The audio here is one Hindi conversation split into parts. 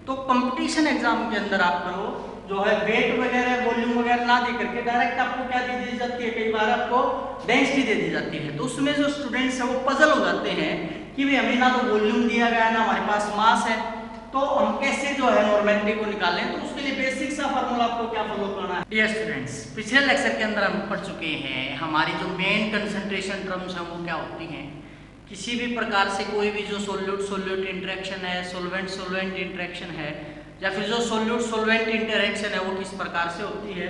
तो कंपटीशन एग्जाम के अंदर आपको जो है वेट वगैरह वॉल्यूम वगैरह ना दे करके डायरेक्ट आपको क्या दे दी जाती है, कई बार आपको डेंसिटी दे दी जाती है। तो उसमें जो स्टूडेंट्स है वो पजल हो जाते हैं कि भाई हमें ना तो वॉल्यूम दिया गया है ना हमारे पास मास है, तो हम कैसे जो है नॉर्मेलिटी को निकालें। तो उसके लिए बेसिक सा फार्मूला आपको क्या फॉलो करना है। डियर स्टूडेंट्स, पिछले लेक्चर के अंदर हम पढ़ चुके हैं हमारी जो मेन कंसंट्रेशन टर्म्स हैं वो क्या होती हैं। किसी भी प्रकार से कोई भी जो सोल्यूट सोल्यूट इंटरेक्शन है, सोलवेंट सोलवेंट इंटरेक्शन है, या फिर जो सोल्यूट सोलवेंट इंटरेक्शन है वो किस प्रकार से होती है,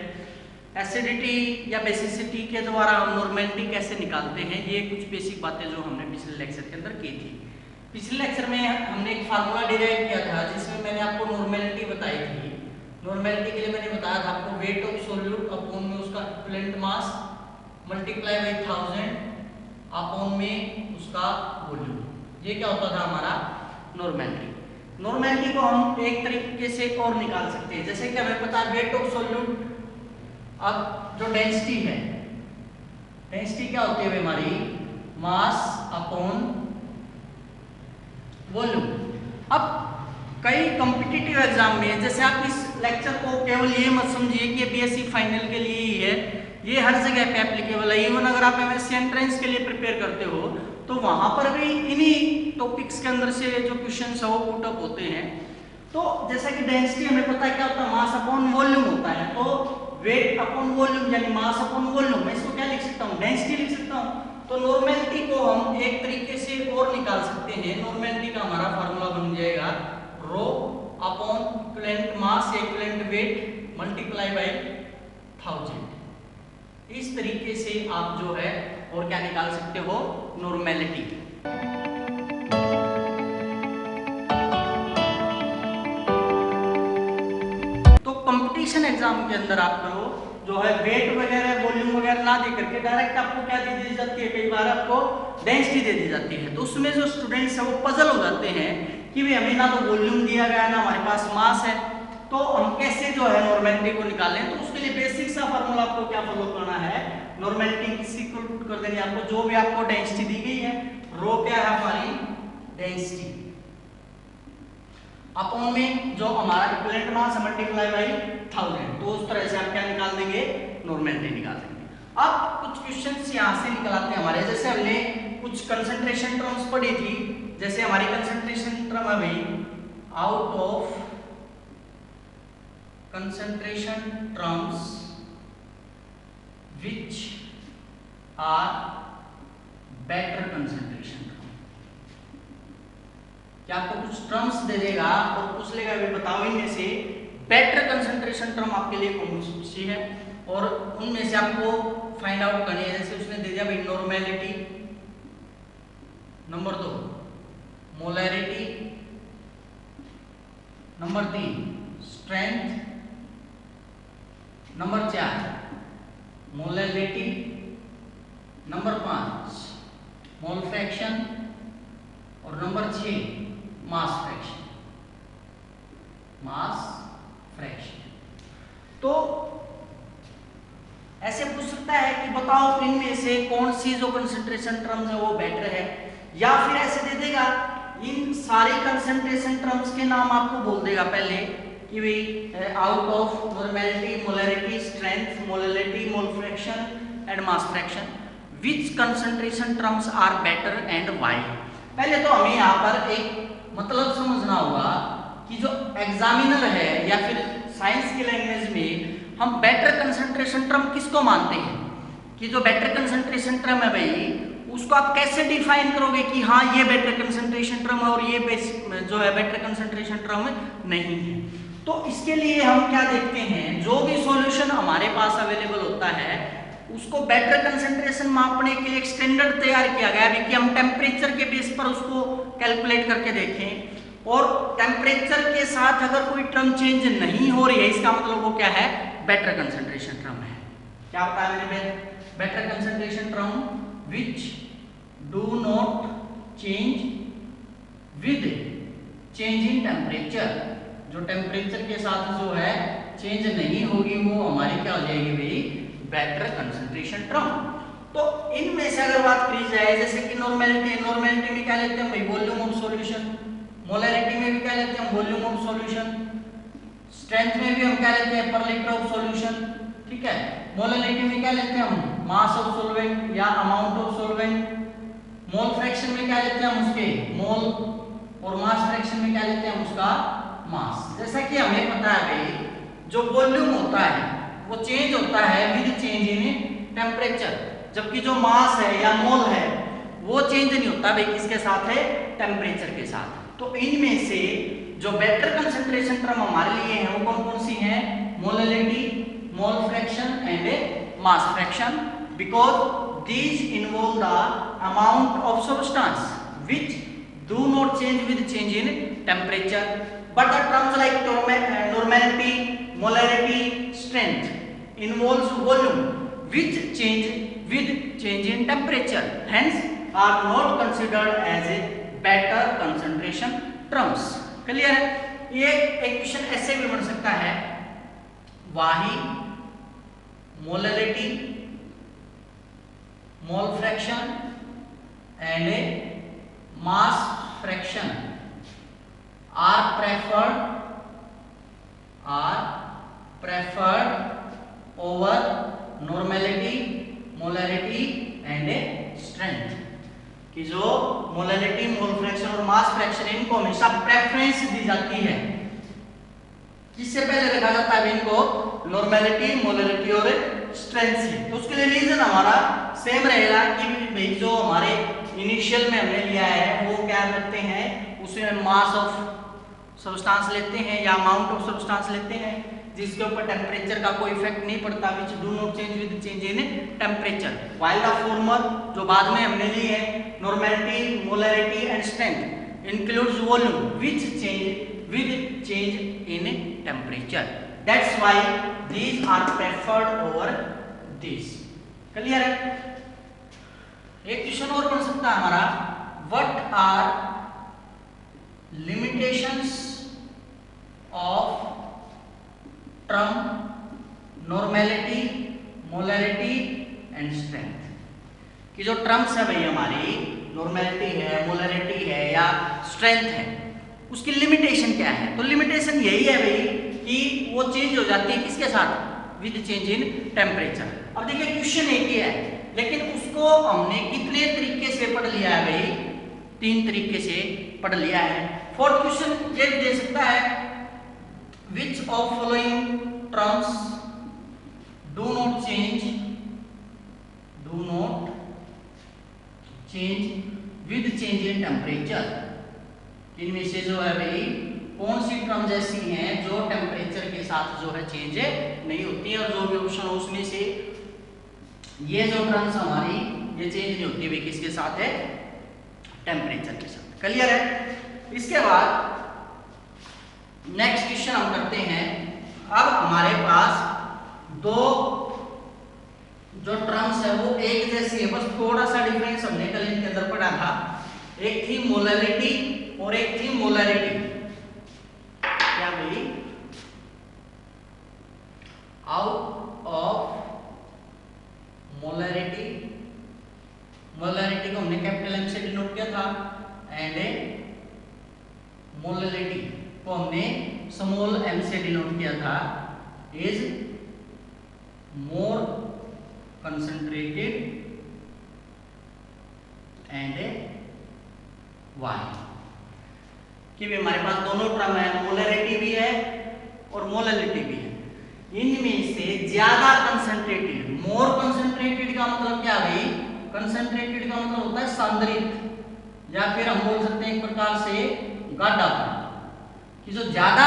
एसिडिटी या बेसिसिटी के द्वारा हम नॉर्मेलिटी कैसे निकालते हैं, ये कुछ बेसिक बातें जो हमने पिछले लेक्चर के अंदर की थी। पिछले लेक्चर में हमने एक फार्मूला डिराइव किया था जिसमें मैंने आपको नॉर्मेलिटी बताई थी। नॉर्मेलिटी के लिए मैंने बताया था आपको वेट ऑफ सोल्यूट अपॉन में उसका equivalent mass multiply by 1000 upon में उसका वॉल्यूम, ये क्या होता था हमारा नॉर्मेलिटी। नॉर्मेलिटी को हम एक तरीके से और निकाल सकते हैं, जैसे कि हमें पता है वेट ऑफ सोल्यूट, अब जो डेंसिटी है, डेंसिटी क्या होती है हमारी मास अपॉन वॉल्यूम। अब कई कॉम्पिटिटिव एग्जाम में, जैसे आप इस लेक्चर को केवल ये मत समझिए कि ये बीएससी फाइनल के लिए ही है, ये हर जगह पे एप्लीकेबल है। इवन अगर आप एमएससी एंट्रेंस के लिए प्रिपेयर करते हो तो वहां पर भी इन्हीं टॉपिक्स के अंदर से जो क्वेश्चंस है वो पुट अप होते हैं। तो जैसा कि डेंसिटी हमें पता है क्या होता है, मास अपॉन वॉल्यूम होता है, तो वेट अपॉन वॉल्यूम यानी मास अपॉन वॉल्यूम, मैं इसको क्या लिख सकता हूँ, डेंसिटी लिख सकता हूँ। तो नॉर्मेलिटी को हम एक तरीके से और निकाल सकते हैं। नॉर्मेलिटी का हमारा फार्मूला बन जाएगा रो अपॉन इक्विवेलेंट मास या इक्विवेलेंट वेट मल्टीप्लाई बाय 1000। इस तरीके से आप जो है और क्या निकाल सकते हो, नॉर्मेलिटी। तो कंपटीशन एग्जाम के अंदर आपको जो है वेट वगैरह वॉल्यूम वगैरह ना दे करके डायरेक्ट आपको क्या दे दी जाती है, कई बार आपको डेंसिटी दे दी जाती है। तो उसमें जो स्टूडेंट्स है वो पजल हो जाते हैं कि भाई हमें ना तो वॉल्यूम दिया गया है ना हमारे पास मास है, तो हम कैसे जो है नॉर्मेलिटी को निकालें। तो उसके लिए बेसिक सा फार्मूला आपको क्या फॉलो करना है, नॉर्मेलिटी किसी को पुट कर देनी है आपको, जो भी आपको डेंसिटी दी गई है, रो क्या है हमारी डेंसिटी अपॉन में जो हमारा इक्विवेलेंट मास मल्टीप्लाई बाय 1000। तो उस तरह से आप क्या निकाल देंगे, नॉर्मेलिटी निकाल देंगे। अब कुछ क्वेश्चंस यहां से निकल आते हैं हमारे, जैसे हमने कुछ कंसंट्रेशन टर्म्स पढ़ी थी, जैसे हमारी कंसंट्रेशन टर्म है भाई out of concentration terms which are better concentration term। क्या आपको कुछ टर्म्स दे देगा और पूछ लेगा वे बताओ इनमें से बेटर कंसंट्रेशन टर्म आपके लिए कौन सी है, और उनमें से आपको फाइंड आउट करनी है। जैसे उसने दे दिया भाई normality, number 2 molarity, number 3 strength, number 4 molality, number 5 mole fraction, और number 6 mass fraction, mass fraction. तो ऐसे पूछ सकता है कि बताओ इनमें से कौन सी जो कंसंट्रेशन टर्म्स है वो बेटर है, या फिर ऐसे दे देगा इन सारी कंसंट्रेशन टर्म्स के नाम आपको बोल देगा पहले कि भाई out of normality, molarity, strength, molality, mole fraction and mass fraction which concentration terms are better and why. पहले तो हमें यहाँ पर एक मतलब समझना होगा कि जो एग्जामिनर है या फिर साइंस की लैंग्वेज में हम बेटर कंसंट्रेशन टर्म किसको मानते हैं, कि जो बेटर कंसंट्रेशन टर्म है भाई उसको आप कैसे डिफाइन करोगे कि हाँ ये बेटर कंसंट्रेशन टर्म है और ये जो है बेटर कंसंट्रेशन टर्म नहीं है। तो इसके लिए हम क्या देखते हैं, जो भी सॉल्यूशन हमारे पास अवेलेबल होता है उसको बेटर कंसंट्रेशन मापने के लिए एक स्टैंडर्ड तैयार किया गया है कि हम टेम्परेचर के बेस पर उसको कैलकुलेट करके देखें, और टेम्परेचर के साथ अगर कोई टर्म चेंज नहीं हो रही है इसका मतलब वो क्या है, बेटर कंसंट्रेशन टर्म है। क्या बताया मैंने, better concentration term which do not change with change in temperature, जो टेम्परेचर के साथ जो है चेंज नहीं होगी वो हमारी क्या हो जाएगी भाई, बेटर कंसंट्रेशन टर्म। तो इनमें से अगर बात करी जाए जैसे कि नॉर्मेलिटी, नॉर्मेलिटी में क्या लेते हैं भाई वॉल्यूम ऑफ सॉल्यूशन, मोलैरिटी में भी क्या लेते हैं वॉल्यूम ऑफ सॉल्यूशन, स्ट्रेंथ में भी हम क्या लेते हैं पर लीटर ऑफ सॉल्यूशन, ठीक है। मोलैरिटी में क्या लेते हैं हम मास ऑफ सॉल्वेंट या amount of solvent. Mole fraction में क्या लेते हैं हम उसके मोल, और मास फ्रैक्शन में क्या लेते हैं हम उसका मास। जैसा कि हमें पता है भाई जो वॉल्यूम होता है वो चेंज होता है विद चेंज इन टेम्परेचर, जबकि जो मास है या मोल है वो चेंज नहीं होता भाई किसके साथ है टेम्परेचर के साथ। तो इनमें से जो बेटर कंसंट्रेशन टर्म हमारे लिए है वो कौन कौन सी है molarity, mole fraction and mass fraction, because these involve the amount of substance which do not change with change in temperature, but the terms like normality, molarity, strength involves volume which change with change in temperature, hence are not considered as a better concentration terms। Clear है। ये एक क्वेश्चन ऐसे भी बन सकता है वाही molarity, mole fraction and mass fraction are preferred over normality, molarity and strength, कि जो मोलैरिटी, मोल फ्रैक्शन और मास फ्रैक्शन इनको हमेशा प्रेफरेंस दी जाती है। किससे पहले रखा जाता है इनको नॉर्मेलिटी, मोलैरिटी और स्ट्रेंथ से। तो उसके लिए रीजन हमारा सेम रहेगा कि भाई जो हमारे इनिशियल में हमने लिया है वो क्या करते हैं उसमें मास ऑफ सब्सटेंस लेते हैं या अमाउंट ऑफ सब्सटेंस लेते हैं जिसके ऊपर टेम्परेचर का कोई इफेक्ट नहीं पड़ता, which do not change with change in temperature, while the former जो बाद में हमने ली है normality, molarity and strength includes volume which change with change in temperature, that's why these are preferred over these। Clear है। एक क्वेश्चन और बन सकता है हमारा what are limitations of term normality, molarity and strength, कि जो टर्म्स है भाई हमारी नॉर्मेलिटी है, मोलैरिटी है या स्ट्रेंथ है उसकी लिमिटेशन क्या है। तो लिमिटेशन यही है भाई कि वो चेंज हो जाती है किसके साथ विद चेंज इन टेम्परेचर। अब देखिए क्वेश्चन एक ही है लेकिन उसको हमने कितने तरीके से पढ़ लिया है भाई, 3 तरीके से पढ़ लिया है। फोर्थ क्वेश्चन ये दे सकता है which of following terms do not change with change in temperature, इनमें से जो है भाई कौन सी टर्म्स ऐसी हैं जो टेम्परेचर के साथ जो है चेंज नहीं होती है, और जो भी ऑप्शन हो उसमें से ये जो टर्म्स हमारी ये चेंज नहीं होती भाई किसके साथ है टेम्परेचर के साथ। क्लियर है। इसके बाद नेक्स्ट क्वेश्चन हम करते हैं। अब हमारे पास दो जो टर्म्स है वो एक जैसी है, बस थोड़ा सा डिफरेंस हमने कल इनके अंदर पढ़ा था, एक थी मोलैरिटी और एक थी मोलैरिटी। क्या भाई आउट ऑफ मोलैरिटी, मोलैरिटी को हमने कैपिटल एम से डिनोट किया था एंड मोलैरिटी को हमने स्मॉल एम से डिनोट किया था, is more concentrated and why, कि भी हमारे पास दोनों टर्म है, मोलैरिटी भी है और मोलैरिटी भी है। इनमें से ज्यादा कंसंट्रेटेड, मोर कंसंट्रेटेड का मतलब क्या भाई, कंसंट्रेटेड का मतलब होता है सांद्रित या फिर हम बोल सकते हैं एक प्रकार से गाढ़ापन, कि जो ज्यादा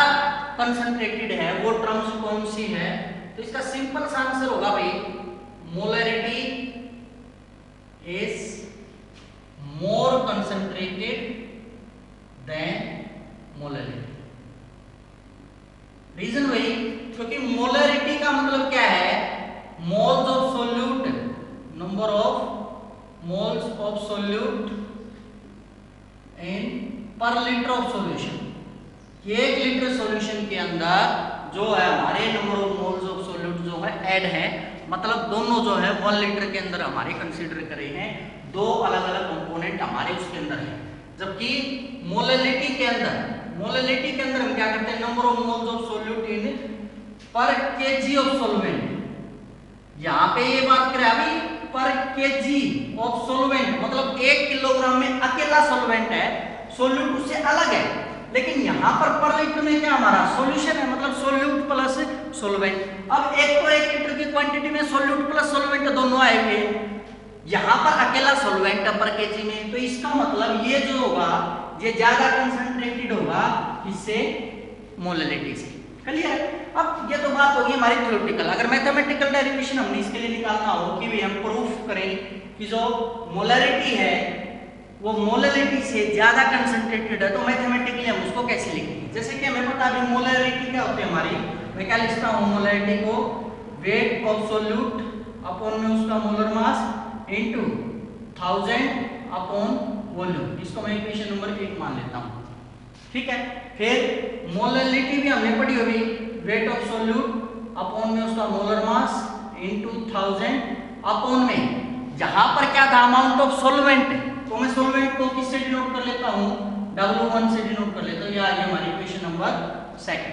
कंसंट्रेटेड है वो टर्म्स कौन सी है। तो इसका सिंपल सा आंसर होगा भाई molarity is more concentrated than molarity. Reason वही, क्योंकि मोलैरिटी का मतलब क्या है, moles of solute, number of moles of solute in per litre of solution. 1 litre solution के अंदर जो है हमारे number of moles of solute जो है ऐड है, मतलब दोनों जो है 1 लीटर के अंदर हमारे कंसीडर करे हैं, 2 अलग अलग कंपोनेंट हमारे उसके अंदर है। जबकि मोलैलिटी के अंदर हम क्या करते हैं, number of moles of solute in पर केजी ऑफ सॉल्वेंट। यहां पे ये बात करें अभी पर केजी ऑफ सॉल्वेंट, मतलब 1 किलोग्राम में अकेला सॉल्वेंट है, सोल्यूट उससे अलग है। लेकिन यहां पर लीटर में क्या हमारा सॉल्यूशन है, मतलब सोल्यूट प्लस सॉल्वेंट। अब 1 लीटर की क्वांटिटी में सोल्यूट प्लस सॉल्वेंट दोनों आए हुए, यहां पर अकेला सॉल्वेंट पर केजी में, तो इसका मतलब ये जो होगा ये ज्यादा कंसंट्रेटेड होगा इससे मोलैलिटी से। क्लियर? अब ये तो बात होगी हमारी थ्योरेटिकल। अगर मैथमेटिकल डेरिवेशन हमने इसके लिए निकालना हो कि भी हम प्रूफ करें कि जो मोलैलिटी है वो मोलैलिटी से ज्यादा कंसंट्रेटेड है, तो मैथमेटिकली हम उसको कैसे लिखेंगे? जैसे कि हमें पता है मोलैलिटी क्या होती है हमारी, मैं क्या लिखता हूँ मोलैलिटी को वेट ऑफ सोल्यूट अपॉन में उसका molar mass into 1000 upon volume. इसको मैं इक्वेशन नंबर 1 मान लेता हूँ। ठीक है, फिर मोलैलिटी भी हमने पढ़ी होगी, वेट ऑफ सोल्यूट अपॉन में उसका मोलर मास इनटू 1000 अपॉन में जहां पर क्या था अमाउंट ऑफ सॉल्वेंट, तो मैं सॉल्वेंट को किससे डिनोट कर लेता हूं, W1 से डिनोट कर लेता हूं। ये आ गया हमारी इक्वेशन नंबर 2।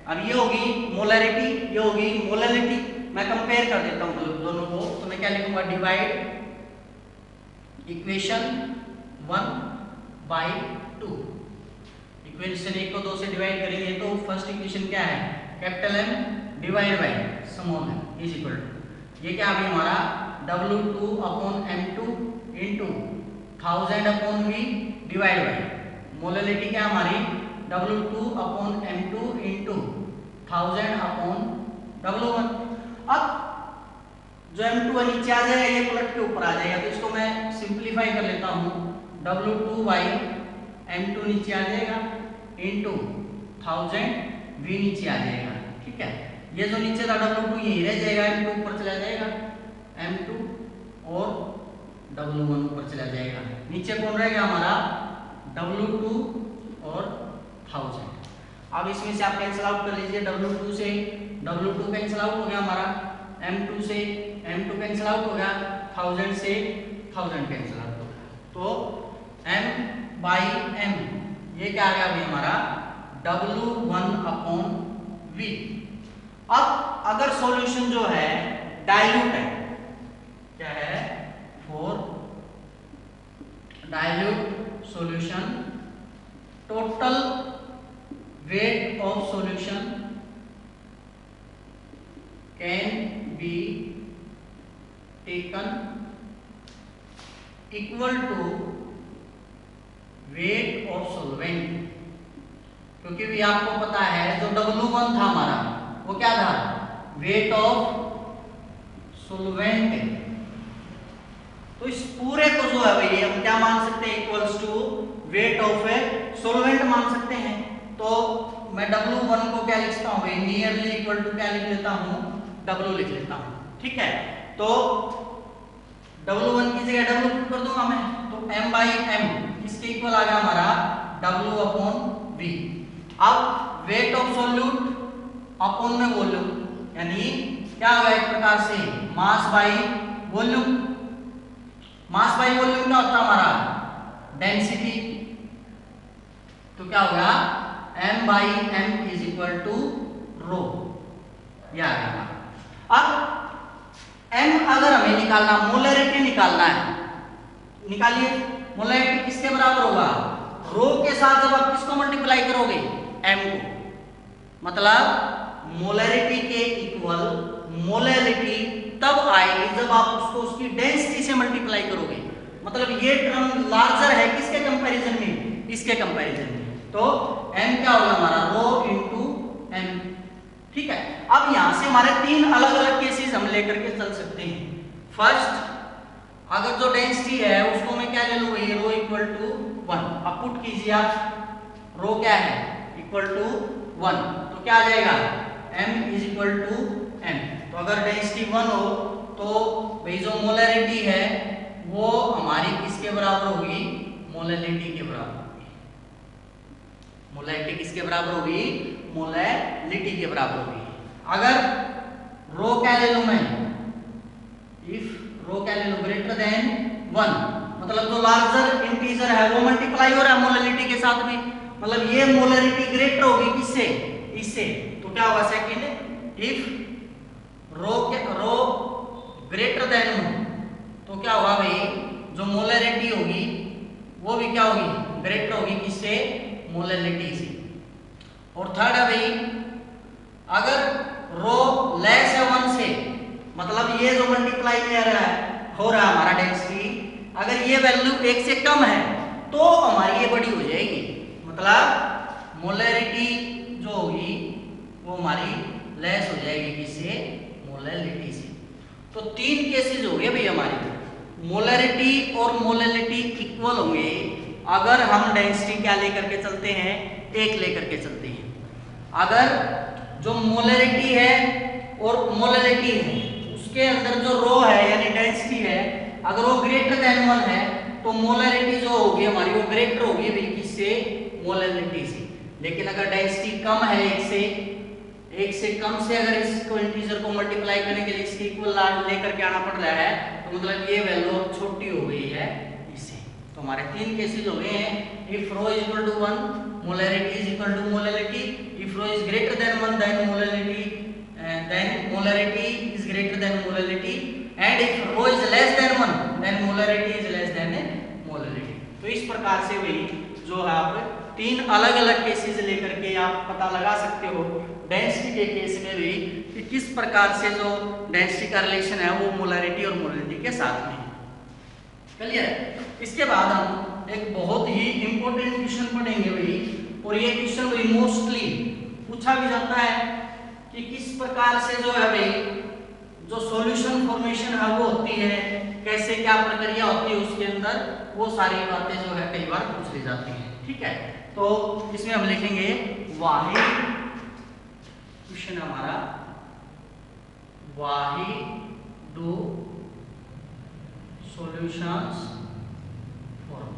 अब ये होगी मोलैरिटी, ये होगी मोलैलिटी। मैं कंपेयर कर देता हूं दोनों को, तो मैं क्या लिखूंगा, डिवाइड इक्वेशन 1/2। इक्वेशन 1 को 2 से डिवाइड करेंगे तो फर्स्ट इक्वेशन क्या है, capital M divide by small m is equal to, ये क्या आ गया हमारा W2 upon M2 into 1000 upon V divide by molality क्या हमारी W2 upon M2 into 1000 upon W1। अब जो M2 नीचे आ जाएगा ये पलट के ऊपर आ जाएगा, तो इसको मैं सिंपलीफाई कर लेता हूँ, W2 बाई M2 नीचे आ जाएगा इनटू 1000 V नीचे आ जाएगा। ठीक है, ये जो नीचे था W2 यही रह जाएगा, M2 ऊपर चला जाएगा, M2 और W1 ऊपर चला जाएगा। नीचे कौन रहेगा हमारा W2 और 1000। अब इसमें से आप कैंसिल आउट कर लीजिए, W2 से W2 कैंसिल आउट हो गया हमारा, M2 से M2 कैंसिल आउट हो गया, 1000 से 1000 कैंसिल आउट हो गया, तो M बाई M ये क्या आ गया अभी हमारा W1 अपॉन V। अब अगर सॉल्यूशन जो है डाइल्यूट है, क्या है, for dilute solution total weight of solution can be taken equal to weight of solvent. क्योंकि भी आपको पता है जो W1 था हमारा वो क्या था, वेट ऑफ सॉल्वेंट। तो इस पूरे को जो है भाई हम क्या मान सकते हैं, equals to weight of a solvent मान सकते हैं। तो मैं W1 को क्या लिखता हूँ भाई, नियरली इक्वल टू क्या लिख लेता हूँ, W लिख लेता हूँ। ठीक है, तो W1 की जगह W पुट कर दूंगा मैं, तो M बाई M इसके इक्वल आ गया हमारा W अपॉन V। अब वेट ऑफ सोल्यूट अपॉन में वॉल्यूम, यानी क्या होगा एक प्रकार से mass by volume. Mass by volume क्या होता है हमारा, डेंसिटी। तो क्या होगा M by M is equal to rho, यह आ गया। अब M अगर हमें निकालना, मोलैरिटी निकालना है, निकालिए। मोलैरिटी किसके बराबर होगा, रो के साथ जब आप किसको मल्टीप्लाई करोगे, M को, मतलब मोलैरिटी के इक्वल मोलैरिटी तब आएगी जब आप उसको उसकी डेंसिटी से मल्टीप्लाई करोगे। मतलब ये टर्म लार्जर है किसके कंपैरिजन में, इसके कंपैरिजन में। तो M क्या होगा हमारा, रो इनटू M। ठीक है, अब यहां से हमारे 3 अलग अलग केसेस हम लेकर के चल सकते हैं। फर्स्ट, अगर जो डेंसिटी है उसको मैं क्या ले लूं, ये रो इक्वल टू 1। अब पुट कीजिए आप, रो क्या है, इक्वल टू 1, तो क्या आ जाएगा, M is equal to M। तो अगर डेंसिटी 1 हो तो भाई जो मोलैरिटी है वो हमारी किसके बराबर होगी, मोलैलिटी के बराबर होगी। मोलैलिटी किसके बराबर होगी, मोलैलिटी के बराबर होगी। अगर रो क्या ले लूं मैं, इफ रो क्या ले लूं ग्रेटर देन 1, मतलब मतलब जो लार्जर इंटीजर है वो मल्टीप्लाई हो रहा है मोलरिटी के साथ में, मतलब ये मोलरिटी ग्रेटर होगी किससे, इससे। तो क्या होगा second, if rho greater than 1, तो क्या होगा भाई, जो मोलरिटी होगी वो भी क्या होगी, ग्रेटर होगी किससे, मोलरिटी से। और थर्ड है भाई, अगर रो लेस है 1 से, मतलब ये जो मल्टीप्लाई हो रहा है हमारा डेंसिटी, अगर ये वैल्यू 1 से कम है तो हमारी ये बड़ी हो जाएगी, मतलब मोलरिटी जो होगी वो हमारी लेस हो जाएगी किससे, मोलरिटी से। तो 3 केसेस हो गए भाई हमारे, मोलरिटी और मोलरिटी इक्वल होंगे अगर हम डेंसिटी क्या लेकर के चलते हैं, 1 लेकर के चलते हैं। अगर जो मोलरिटी है और मोलरिटी है उसके अंदर जो रो है यानी डेंसिटी है, अगर वो ग्रेटर देन 1 है तो मोलरिटी जो होगी हमारी वो ग्रेटर होगी भी किससे, मोलरिटी से। लेकिन अगर डेंसिटी कम है 1 से कम से अगर इसको इंटीजर को मल्टीप्लाई करने के लिए इसके इक्वल लेकर के आना पड़ रहा है, तो मतलब ये वैल्यू छोटी हो गई है इससे। तो हमारे 3 केसेस हो गए हैं, if rho is equal to 1, molarity is equal to molarity, if rho is greater than 1 then molarity is greater than molarity, and if rho is less than 1 then molarity is less than molarity. तो इस प्रकार से वही जो आप 3 अलग अलग केसेस लेकर के आप पता लगा सकते हो डेंसिटी के केस में भी कि किस प्रकार से जो डेंसिटी का रिलेशन है वो मोलरिटी और मोलरिटी के साथ में है। क्लियर है। इसके बाद हम एक बहुत ही इंपॉर्टेंट क्वेश्चन पढ़ेंगे भाई, और ये क्वेश्चन भाई मोस्टली पूछा भी जाता है कि किस प्रकार से जो है भाई जो सॉल्यूशन फॉर्मेशन है वो होती है, कैसे क्या प्रक्रिया होती है उसके अंदर, वो सारी बातें जो है कई बार पूछ ली जाती हैं। ठीक है, तो इसमें हम लिखेंगे वाही क्वेश्चन हमारा, वाही डू सॉल्यूशंस फॉर्म,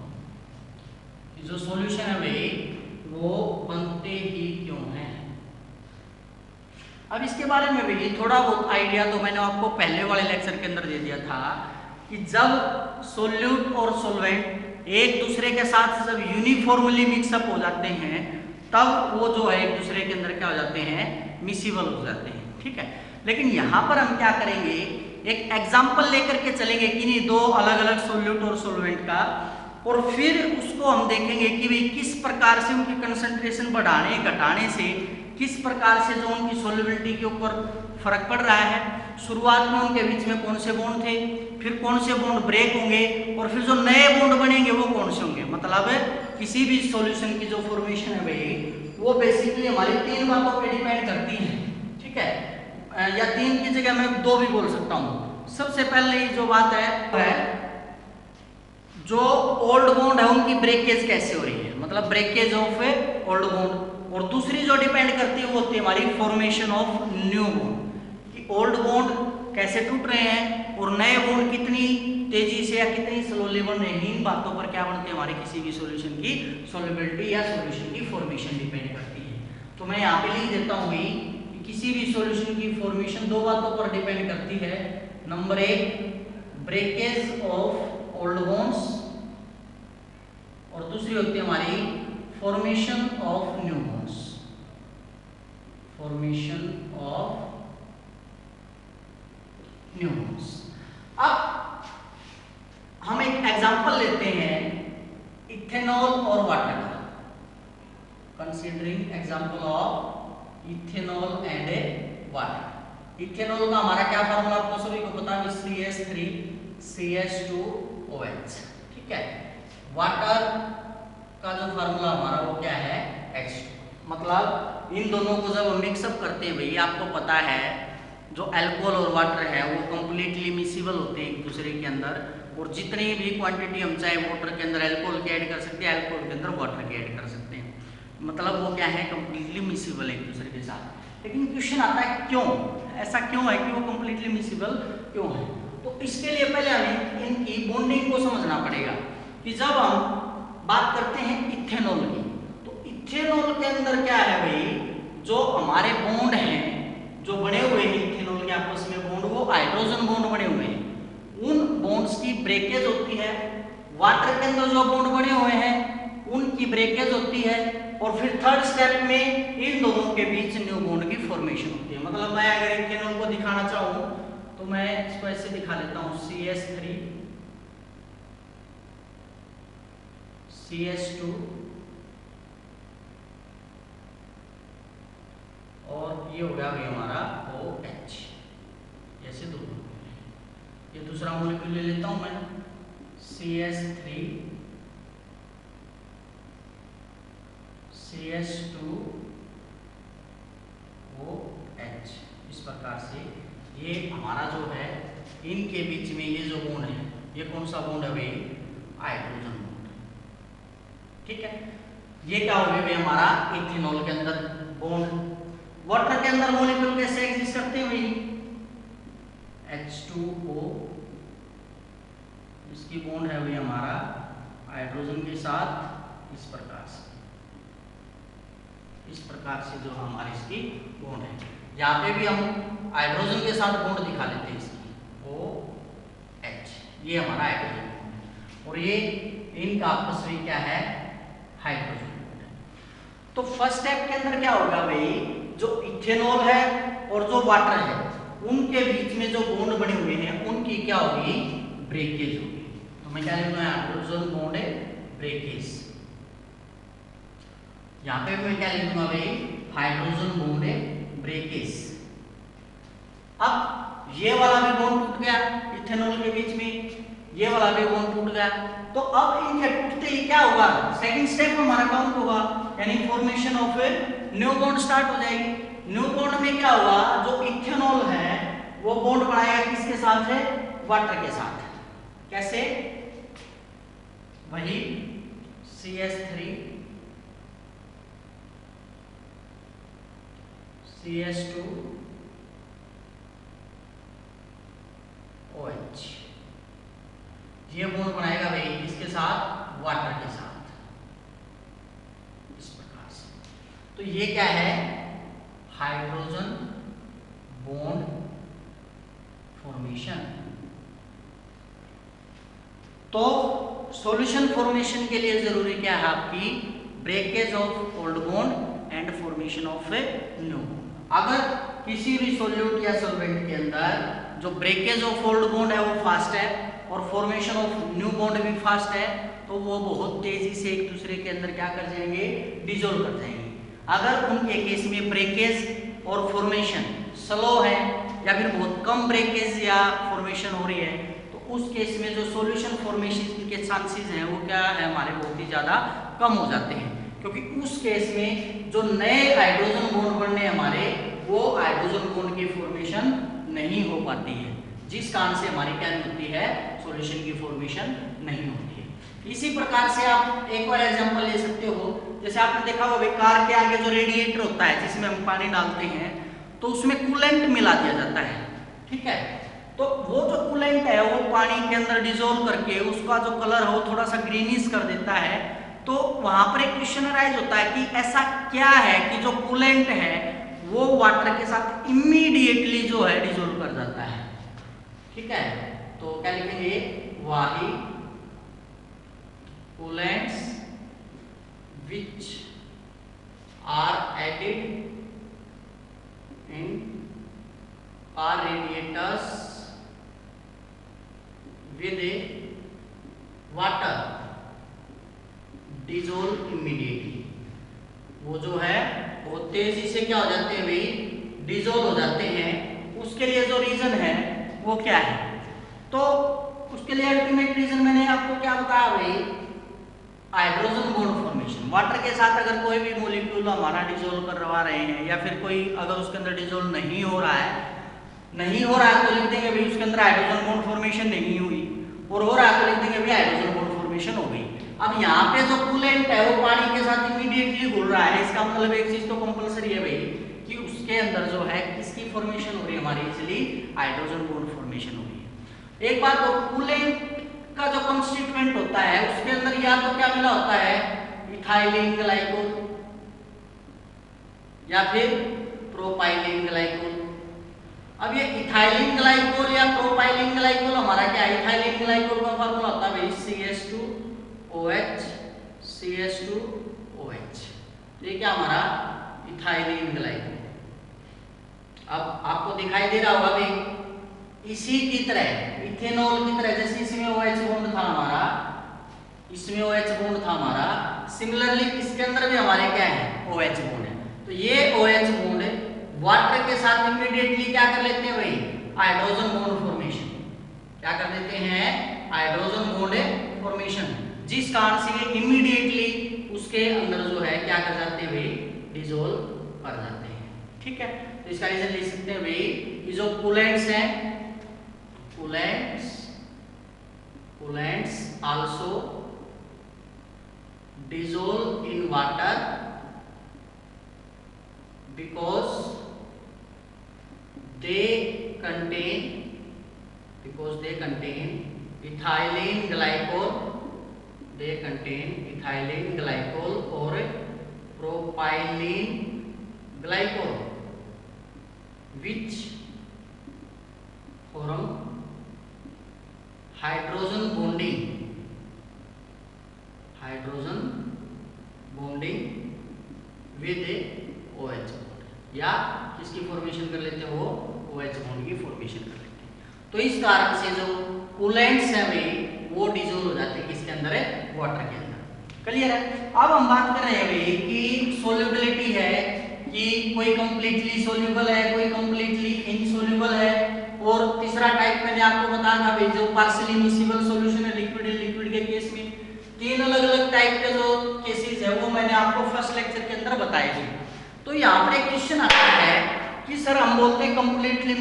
जो सॉल्यूशन है भाई वो बनते ही क्यों हैं। अब इसके बारे में भी थोड़ा बहुत आइडिया तो मैंने आपको पहले वाले लेक्चर के अंदर दे दिया था कि जब सोल्यूट और सोलवेंट एक दूसरे के साथ जब यूनिफॉर्मली मिक्सअप हो जाते हैं तब वो जो है एक दूसरे के अंदर क्या हो जाते हैं, मिसिबल हो जाते हैं। ठीक है, लेकिन यहाँ पर हम क्या करेंगे, एक एग्जाम्पल लेकर के चलेंगे किन्हीं 2 अलग अलग सोल्यूट और सोलवेंट का, और फिर उसको हम देखेंगे कि भाई किस प्रकार से उनकी कंसंट्रेशन बढ़ाने घटाने से किस प्रकार से जो उनकी सोल्युबिलिटी के ऊपर फर्क पड़ रहा है। शुरुआत में उनके बीच में कौन से बॉन्ड थे, फिर कौन से बॉन्ड ब्रेक होंगे, और फिर जो नए बॉन्ड बनेंगे वो कौन से होंगे। मतलब किसी भी सॉल्यूशन की जो फॉर्मेशन है भाई वो बेसिकली हमारी 3 बातों पे डिपेंड करती है। ठीक है, या 3 की जगह मैं 2 भी बोल सकता हूँ। सबसे पहले जो बात है जो ओल्ड बॉन्ड है उनकी ब्रेकेज कैसे हो रही है, मतलब ब्रेकेज ऑफ ओल्ड बॉन्ड, और दूसरी जो डिपेंड करती है वो होती है हमारी फॉर्मेशन ऑफ न्यू बॉन्ड, कि ओल्ड बॉन्ड कैसे टूट रहे हैं और नए बॉन्ड कितनी तेजी से या कितनी स्लोली बन रहे हैं। इन बातों पर क्या बनती है हमारी किसी भी सॉल्यूशन की सॉल्युबिलिटी या सॉल्यूशन की फॉर्मेशन डिपेंड करती है। तो मैं यहाँ पे लिख देता हूँ कि किसी भी सॉल्यूशन की फॉर्मेशन 2 बातों पर डिपेंड करती है। Number 1 breakage of old bonds, और दूसरी होती है हमारी formation of new bonds, formation of new bonds. अब हम एक एग्जांपल लेते हैं इथेनॉल और वाटर का, considering example of ethanol and water. Ethanol का हमारा क्या फार्मूला आपको सभी को पता है, CH3CH2OH। ठीक है, वाटर का जो फार्मूला हमारा वो क्या है, H2। मतलब इन दोनों को जब हम मिक्सअप करते हैं भाई आपको पता है जो अल्कोहल और वाटर है वो कंप्लीटली मिसिबल होते हैं एक दूसरे के अंदर, और जितनी भी क्वांटिटी हम चाहे वाटर के अंदर अल्कोहल की ऐड कर सकते हैं, अल्कोहल के अंदर वाटर की ऐड कर सकते हैं, मतलब वो क्या है कंप्लीटली मिसिबल एक दूसरे के साथ। लेकिन क्वेश्चन आता है क्यों, ऐसा क्यों है कि वो कंप्लीटली मिसिबल क्यों है। तो इसके लिए पहले हमें इनकी बॉन्डिंग को समझना पड़ेगा कि जब हम बात करते हैं इथेनॉल की, तो इथेनॉल के अंदर क्या है भाई, जो हमारे बॉन्ड हैं जो बने हुए हैं इथेनॉल के आपस में बॉन्ड, वो हाइड्रोजन बॉन्ड बने हुए हैं। उन बॉन्ड्स की ब्रेकेज होती है वाटर के अंदर जो बॉन्ड बने हुए हैं उनकी ब्रेकेज होती है, और फिर थर्ड स्टेप में इन दोनों के बीच न्यू बॉन्ड की फॉर्मेशन होती है। मतलब मैं अगर इथेनॉल को दिखाना चाहूँ तो मैं इसको ऐसे दिखा लेता हूँ, CH3 CH2 और ये हो गया भाई हमारा OH, ऐसे दो। ये दूसरा मॉलिक्यूल ले लेता हूं मैं, CH3 CH2 OH। इस प्रकार से ये हमारा जो है इनके बीच में ये जो बॉन्ड है, ये कौन सा बॉन्ड है भाई? Hydrogen bond. ठीक है, ये क्या हो गया भाई हमारा इथेनॉल के अंदर बॉन्ड। वाटर के अंदर मॉलिक्यूल कैसे एग्जिस्ट करते हैं भाई? H2O, इसकी बॉन्ड है भाई हमारा हाइड्रोजन के साथ इस प्रकार से, इस प्रकार से जो हमारी इसकी बॉन्ड है। यहाँ पे भी हम हाइड्रोजन के साथ बॉन्ड दिखा लेते हैं इसकी, OH, ये हमारा हाइड्रोजन बॉन्ड है, और ये इनका आपस में क्या है? हाइड्रोजन बॉन्ड है। तो फर्स्ट स्टेप के अंदर क्या होगा भाई? जो इथेनॉल है और जो वाटर है उनके बीच में जो बॉन्ड बने हुए हैं उनकी क्या होगी? ब्रेकेज होगी। तो मैं क्या लिखूंगा? Hydrogen bond breakage. यहां पे मैं क्या लिखूंगा भाई? Hydrogen bond breakage. अब ये वाला भी बॉन्ड टूट गया इथेनॉल के बीच में, ये वाला भी बॉन्ड टूट गया। तो अब इनके टूटते ही क्या होगा? सेकंड स्टेप हमारा काउंट होगा, यानी formation of new bond start हो जाएगी। न्यू बॉन्ड में क्या होगा? जो इथेनॉल है वो बॉन्ड बनाएगा किसके साथ है? वाटर के साथ। कैसे? वही CH3 CH2 OH, ये बॉन्ड बनाएगा भाई किसके साथ? वाटर के साथ, इस प्रकार से। तो ये क्या है? Hydrogen bond formation. तो सॉल्यूशन फॉर्मेशन के लिए जरूरी क्या है आपकी? Breakage of old bond and formation of a new bond. अगर किसी भी सॉल्यूट या सॉल्वेंट के अंदर जो ब्रेकेज ऑफ ओल्ड बॉन्ड है वो फास्ट है और फॉर्मेशन ऑफ न्यू बॉन्ड भी फास्ट है, तो वो बहुत तेजी से एक दूसरे के अंदर क्या कर जाएंगे? डिसॉल्व कर जाएंगे। अगर उनके केस में ब्रेकेज और फॉर्मेशन स्लो है या फिर बहुत कम ब्रेकेज या फॉर्मेशन हो रही है, तो उस केस में जो सॉल्यूशन फॉर्मेशन के चांसेस हैं वो क्या है? हमारे बहुत ही ज़्यादा कम हो जाते हैं, क्योंकि उस केस में जो नए हाइड्रोजन बॉन्ड बनने हमारे, वो हाइड्रोजन बॉन्ड की फॉर्मेशन नहीं हो पाती है, जिस कारण से हमारी क्या नहीं होती है? सॉल्यूशन की फॉर्मेशन नहीं होती है। इसी प्रकार से आप एक और एग्जांपल ले सकते हो, जैसे आपने देखा होगा कार के आगे जो रेडिएटर होता है जिसमें हम पानी डालते हैं, तो उसमें कूलेंट मिला दिया जाता है। ठीक है, तो वो जो कूलेंट है वो पानी के अंदर डिसॉल्व करके उसका जो कलर है वो थोड़ा सा ग्रीनिश कर देता है। तो वहां पर एक क्वेश्चन अराइज होता है कि ऐसा क्या है कि जो कूलेंट है वो वाटर के साथ इमीडिएटली जो है डिसॉल्व कर जाता है। ठीक है, तो क्या लिखेंगे? वाही coolants which are added in car radiators with a water dissolve immediately। वो जो है बहुत तेजी से क्या हो जाते हैं भाई? डिसॉल्व हो जाते हैं। उसके लिए जो रीजन है वो क्या है? तो उसके लिए अल्टीमेट रीजन मैंने आपको क्या बताया भाई? Hydrogen bond formation. वाटर के साथ अगर कोई भी मॉलिक्यूल हमारा डिसॉल्व करवा रहे हैं या फिर कोई अगर उसके अंदर डिसॉल्व नहीं हो रहा है तो लिख देंगे भाई उसके अंदर हाइड्रोजन बॉन्ड फॉर्मेशन नहीं हुई, और हो रहा है तो लिख देंगे भाई हाइड्रोजन बॉन्ड फॉर्मेशन हो गई। अब यहाँ पे जो कूलेंट है वो पानी के साथ इमीडिएटली घुल रहा है, इसका मतलब एक चीज तो कंपलसरी है भाई कि उसके अंदर जो है किसकी फॉर्मेशन हो रही है? हमारी इजिली हाइड्रोजन बॉन्ड फॉर्मेशन हो रही है। एक बात तो कूलेंट का जो कंस्टिट्यूएंट होता है उसके अंदर या तो क्या मिला होता है? इथाइलिन ग्लाइकोल या फिर प्रोपाइलिन ग्लाइकोल। अब ये इथाइलिन ग्लाइकोल या प्रोपाइलिन ग्लाइकोल हमारा क्या है? इथाइलिन ग्लाइकोल का फार्मूला होता है भाई CH2OH CH2OH। ये क्या हमारा इथाइलिन ग्लाइकोल। अब आपको दिखाई दे रहा होगा भाई इसी की तरह इथेनॉल की तरह, जैसे इसमें OH बॉन्ड था हमारा, इसमें OH बॉन्ड था हमारा, सिमिलरली इसके अंदर भी हमारे क्या है? OH बॉन्ड है। तो ये OH बॉन्ड वाटर के साथ इमीडिएटली क्या कर लेते हैं भाई? Hydrogen bond formation. क्या कर देते हैं? हाइड्रोजन बॉन्ड फॉर्मेशन, जिस कारण से ये इमीडिएटली उसके अंदर जो है क्या कर जाते हैं भाई? डिसॉल्व कर जाते हैं। ठीक है, तो इसका रीजन लिख सकते हैं भाई, ये जो कूलेंट्स हैं, coolants also dissolve in water because they contain ethylene glycol or propylene glycol which form hydrogen bonding with OH bond, या किसकी फॉर्मेशन कर लेते हैं? वो OH बॉन्ड की फॉर्मेशन कर लेते हैं। तो इस कारण से जो कूलेंट्स हैं भाई वो डिसॉल्व हो जाते हैं किसके अंदर है? वाटर के अंदर। क्लियर है? अब हम बात कर रहे हैं भाई कि सोल्युबिलिटी है, कि कोई कंप्लीटली सोल्यूबल है, कोई कंप्लीटली इनसोल्यूबल है, और तीसरा टाइप मैंने आपको बताया था भाई जो पार्शियली मिसिबल सॉल्यूशन है लिक्विड के केस में। तीन अलग अलग टाइप के जो केसेस है वो मैंने आपको फर्स्ट लेक्चर के अंदर बताए थे। तो यहाँ पर एक क्वेश्चन आता है कि सर हम बोलते हैं कंप्लीटली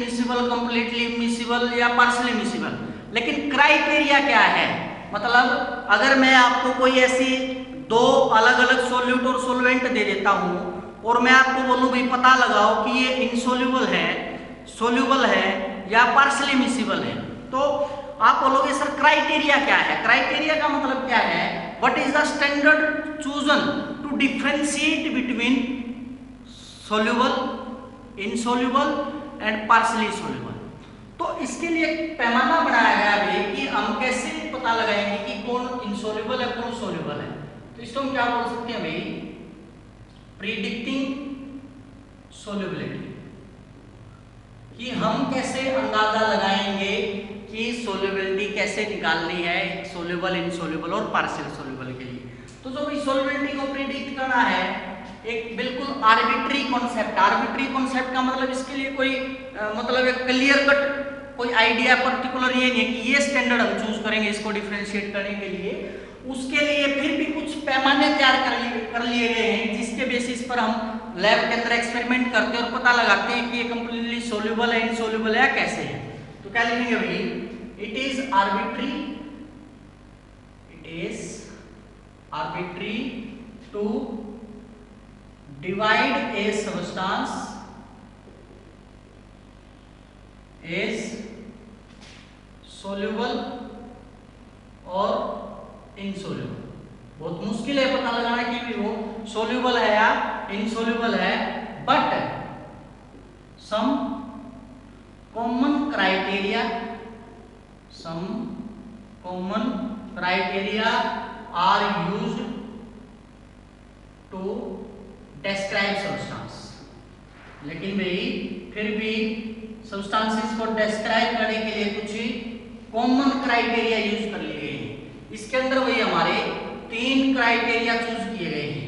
मिसिबल या पार्शियली मिसिबल, लेकिन क्राइटेरिया क्या है? मतलब अगर मैं आपको कोई ऐसी दो अलग अलग सोल्यूट और सोलवेंट दे देता हूँ और मैं आपको बोलूँ भाई पता लगाओ कि ये इनसोल्यूबल है, सोल्यूबल है या पार्शियली मिसिबल है, तो आप बोलोगे सर क्राइटेरिया क्या है? क्राइटेरिया का मतलब क्या है? What is the standard chosen to differentiate between soluble, insoluble and partially soluble. तो इसके लिए एक पैमाना बनाया गया है कि हम कैसे पता लगाएंगे कि कौन इनसोल्यूबल है, कौन सोल्यूबल है। तो इसको हम क्या बोल सकते हैं भाई? प्रिडिक्टिंग सोल्यूबिलिटी, कि हम कैसे अंदाजा लगाएंगे कि सोल्यूबिलिटी कैसे निकालनी है सोल्यूबल, इनसोल्यूबल और पार्शियल सोल्यूबल के लिए। तो जो सोल्यूबिलिटी को प्रिडिक्ट करना है एक बिल्कुल आर्बिट्री कॉन्सेप्ट। आर्बिट्री कॉन्सेप्ट का मतलब इसके लिए कोई मतलब एक क्लियर कट कोई आइडिया पर्टिकुलर ये नहीं है कि ये स्टैंडर्ड हम चूज करेंगे इसको डिफरेंशिएट करने के लिए। उसके लिए फिर भी कुछ पैमाने तैयार कर लिए गए हैं जिसके बेसिस पर हम लैब के अंदर एक्सपेरिमेंट करते हैं और पता लगाते हैं कि ये कंप्लीटली सोल्यूबल है, इनसोल्यूबल है, कैसे है। तो क्या लिखेंगे भाई? It is arbitrary to divide a substance as soluble और insoluble। बहुत मुश्किल है पता लगाना कि भी वो soluble है या insoluble है, but some common criteria are used to describe substance। लेकिन भाई फिर भी substances को describe करने के लिए कुछ कॉमन क्राइटेरिया यूज कर लिए गए हैं। इसके अंदर वही हमारे 3 क्राइटेरिया चूज किए गए हैं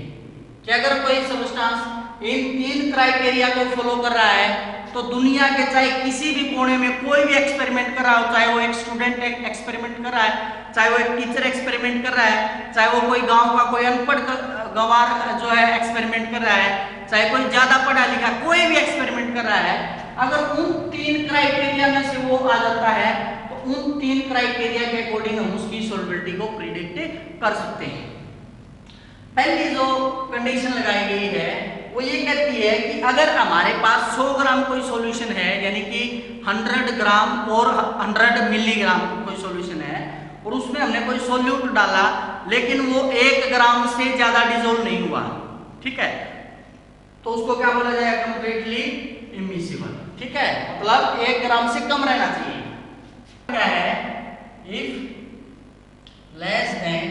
कि अगर कोई सब्सटेंस इन 3 क्राइटेरिया को फॉलो कर रहा है तो दुनिया के चाहे किसी भी कोने में कोई भी एक्सपेरिमेंट कर रहा हो, चाहे वो एक स्टूडेंट एक्सपेरिमेंट कर रहा है, चाहे वो एक टीचर एक्सपेरिमेंट कर रहा है, चाहे वो कोई गांव का कोई अनपढ़ गंवार जो है एक्सपेरिमेंट कर रहा है, चाहे कोई ज्यादा पढ़ा लिखा कोई भी एक्सपेरिमेंट कर रहा है, अगर उन 3 क्राइटेरिया में से वो आ जाता है तो उन 3 क्राइटेरिया के अकॉर्डिंग हम उसकी सोल्युबिलिटी को प्रिडिक्ट कर सकते हैं। पहली जो कंडीशन लगाई गई है वो ये कहती है कि अगर हमारे पास 100 ग्राम कोई सॉल्यूशन है, यानी कि 100 ग्राम और 100 मिलीग्राम कोई सॉल्यूशन है और उसमें हमने कोई सोल्यूट डाला लेकिन वो 1 ग्राम से ज्यादा डिसॉल्व नहीं हुआ, ठीक है, तो उसको क्या बोला जाएगा? Completely immiscible. ठीक है, मतलब 1 ग्राम से कम रहना चाहिए। क्या है, if less than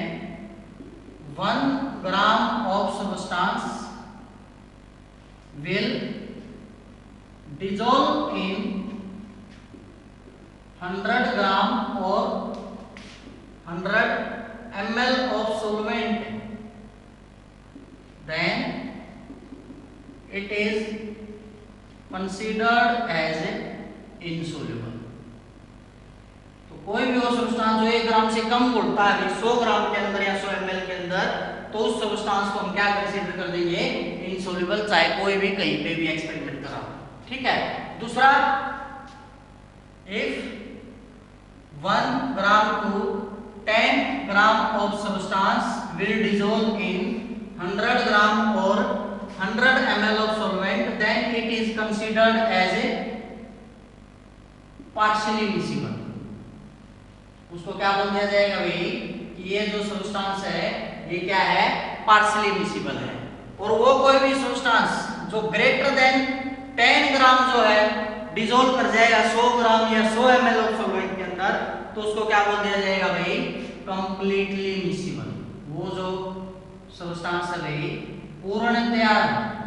1 gram of substance will dissolve in 100 gram or 100 ml of solvent, then it is considered as insoluble। तो कोई भी वो सब्सटेंस जो 1 ग्राम से कम घुलता है 100 ग्राम के अंदर या 100 ml के अंदर, तो उस सब्सटेंस को हम क्या कंसीडर कर देंगे, इनसोल्यूबल, चाहे कोई भी कहीं पे भी एक्सपेरिमेंट करा। ठीक है। दूसरा, if 1 gram to 10 gram of substance will dissolve in 100 gram और 100 ml of solvent, then it is considered as a partially miscible. उसको क्या बोल दिया जाएगा भाई, कि ये जो सब्सटेंस है ये क्या है, पार्शियली मिसिबल है। और वो कोई भी सब्सटेंस जो ग्रेटर देन 10 ग्राम जो है डिसॉल्व कर जाएगा 100 ग्राम या 100 ml ऑफ सॉल्वेंट के अंदर, तो उसको क्या बोल दिया जाएगा भाई, कंप्लीटली मिसिबल। वो जो सब्सटेंस है भाई पूर्णतया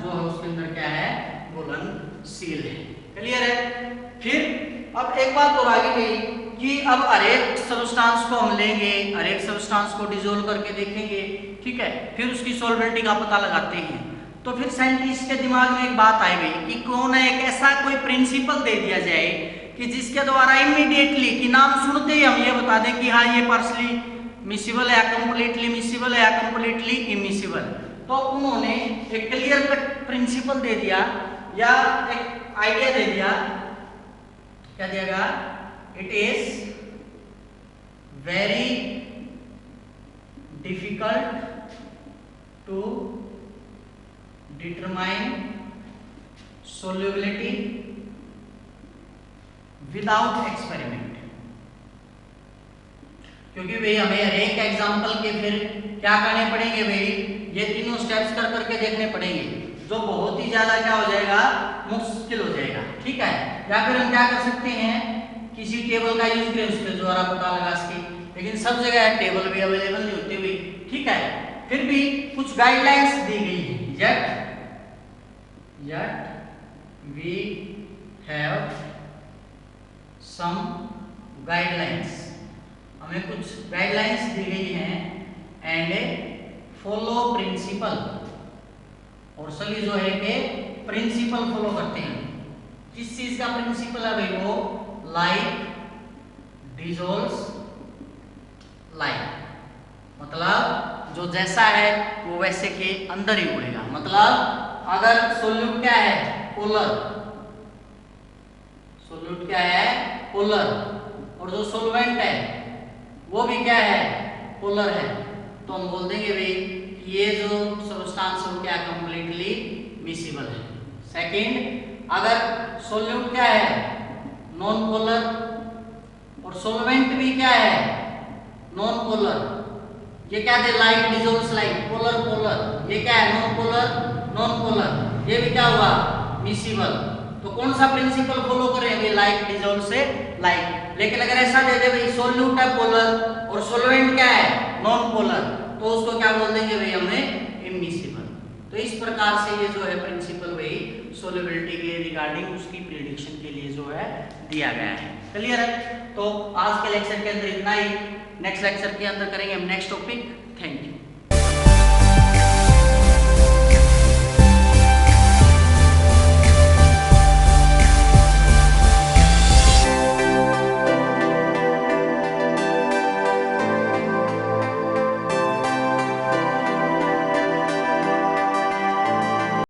जो है उसके अंदर क्या है, घुलनशील है। क्लियर है। फिर अब एक बात और आगे गई कि अब हर एक सब्सटेंस को हम लेंगे, हर एक सब्सटेंस को डिसॉल्व करके देखेंगे, ठीक है, फिर उसकी सॉल्वेंटी का पता लगाते हैं। तो फिर साइंटिस्ट के दिमाग में एक बात आई गई कि क्यों ना एक ऐसा कोई प्रिंसिपल दे दिया जाए कि जिसके द्वारा इमीडिएटली कि नाम सुनते ही हम ये बता दें कि हाँ ये पार्शियली मिसिबल है, कंप्लीटली मिसिबल है, कंप्लीटली इमिसिबल। तो उन्होंने एक क्लियर कट प्रिंसिपल दे दिया या एक आइडिया दे दिया। क्या दिया? It is very difficult to determine solubility without experiment. क्योंकि भाई हमें हर एक एग्जाम्पल के फिर क्या करने पड़ेंगे भाई, ये तीनों स्टेप्स कर करके देखने पड़ेंगे, जो बहुत ही ज्यादा क्या हो जाएगा, मुश्किल हो जाएगा। ठीक है। या फिर हम क्या कर सकते हैं, किसी टेबल का यूज करें, उसके द्वारा पता लगा सके, लेकिन सब जगह टेबल भी अवेलेबल नहीं होती हुई। ठीक है। फिर भी कुछ गाइडलाइंस दी गई है। Yet we have some guidelines, हमें कुछ गाइडलाइंस दी गई हैं एंड फॉलो प्रिंसिपल, और सभी जो है कि प्रिंसिपल फॉलो करते हैं। किस चीज का प्रिंसिपल है भाई, वो लाइक डिसॉल्व्स लाइक, मतलब जो जैसा है वो वैसे के अंदर ही उड़ेगा। मतलब अगर सोल्यूट क्या है, पोलर, सोल्यूट क्या है, पोलर, और जो सोलवेंट है वो भी क्या है, पोलर है, तो हम बोल देंगे भाई ये जो सब्सटेंस है वो क्या कंप्लीटली मिसिबल है। सेकंड, अगर सोल्यूट क्या है, नॉन पोलर, और सोलवेंट भी क्या है, नॉन पोलर, ये क्या थे, like dissolves like, polar polar, ये क्या है, नॉन पोलर नॉन पोलर, ये भी क्या हुआ, मिसिबल। तो कौन सा प्रिंसिपल फॉलो करेंगे, लाइक डिसॉल्व से लाइक। लेकिन अगर ऐसा दे दे भाई सोल्यूट है पोलर और सोलवेंट क्या है, नॉन पोलर, तो उसको क्या बोल देंगे भाई हमने, इमिसिबल। तो इस प्रकार से ये जो है प्रिंसिपल भाई सोल्युबिलिटी के रिगार्डिंग उसकी प्रेडिक्शन के लिए जो है दिया गया है। क्लियर है। तो आज के लेक्चर के अंदर इतना ही, नेक्स्ट लेक्चर के अंदर करेंगे हम नेक्स्ट टॉपिक। Thank you.